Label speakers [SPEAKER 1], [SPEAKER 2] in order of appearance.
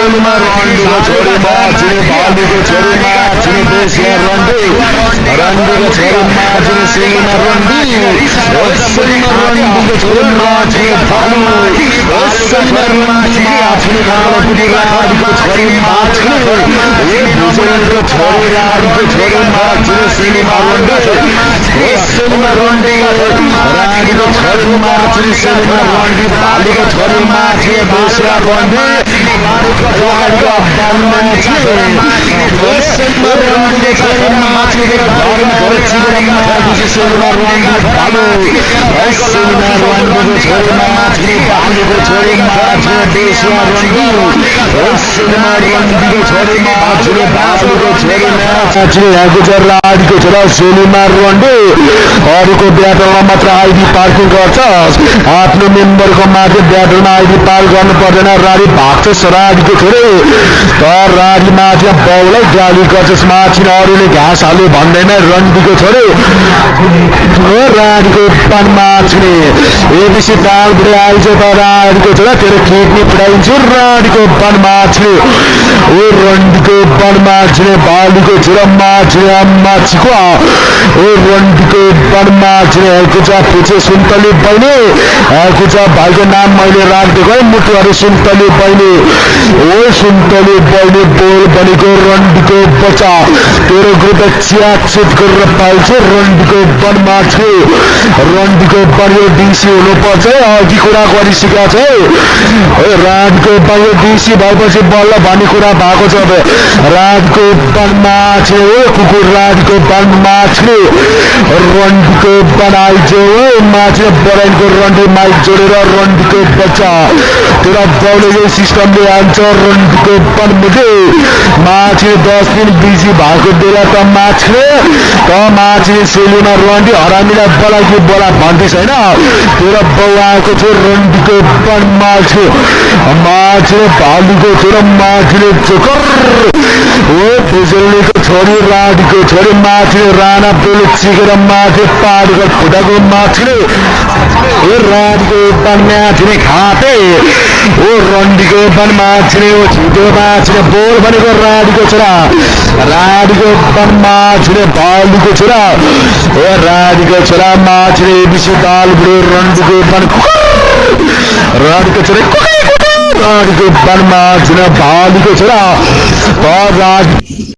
[SPEAKER 1] cinema रन्डीको छोरीमा छिने बालीको छोरीमा छिने देशमा रन्डी रन्डीको छोरीमा छिने सिनेमा रन्डी सिनेमा रन्डीको छोरीमा छिने बालु सिनेमा छिने कालोपुटी राडीको छोरीमा छिने भुजेलको छोरी राडीको छोरीमा छिने सिनेमा रन्डी सिनेमा रन्डी राडीको छोरीमा छिने सिनेमा रन्डी बालीको छोरीमा छिने देशमा रन्डी राडीको छोरा सोलीमा रन्डे अरूको ब्याटलमा मात्र आइडी पार्किङ गर्छ आफ्नो मेम्बरको माथि ब्याटलमा आइडी पार गर्नु पर्दैन राडी भाग्छ राडीको छोरे तर राडी माथि बाउलाई गाली गर्छस् माथि अरूले घाँस हाल्यो भन्दैन रन्डीको छोरे राडीको पानमा छिने एबिसी दाल बुढे आइज त राडीको छोरा तेरो किडनी पठाइन्छु राडीको पानमा छिने ओ रन्डीको पानमा छिने बालीको छोरा माछिने माछिको ओ रन्डीको पानमा छिने कुचा पुछे सुन्तली बहिनी कुचा भाइको नाम मैले राखिदिएको है मुटुहरू सुन्तली बहिनी ओ सुन्तली बहिनी बोल बनेको रन्डीको बच्चा तेरो ग्रुप च्याकचुट गरेर पाल्छु रन्डीको वनमा छु रन्डीको बनियो डिसी हुनुपर्छ है अघि कुरा गरिसकेका छ है राडीको बनियो डिसी भएपछि बल्ल भन्ने कुरा भएको छ अब राडीको वनमा छु कुकुर राडीको वनमा छु रन्डीको बनाइजो माछे बराइनको रन्डी माइक जोडेर रन्डीको बच्चा तेरा बाउले यो सिस्टमले आन्छ रन्डीको वनमुखे माछे 10 दिन बिजी भएको बेला त माछे सेलुमा रन्डी हरामीलाई बोलाकी बोला भन्दैछ होइन तेरो बाउ आएको थियो रन्डीको वनमा छु माछे भालुको छोरा माछे चोकर ओ भुजेलको छोरी राडीको छोरी माछे राणा पेले चिकेर माछे पाडको खुदाको माछे ए राडीको वनमा छिने खाते ओ रन्डीको वनमा छिने ओ छिटो माछे बोल भनेको राडीको छोरा राडीको वनमा छिने भालुको छोरा ओ राडीको छोरा माछे विश्व दाल बुढो रन्डीको वन राडीको छोरा राडीको वनमा छिने भालुको छोरा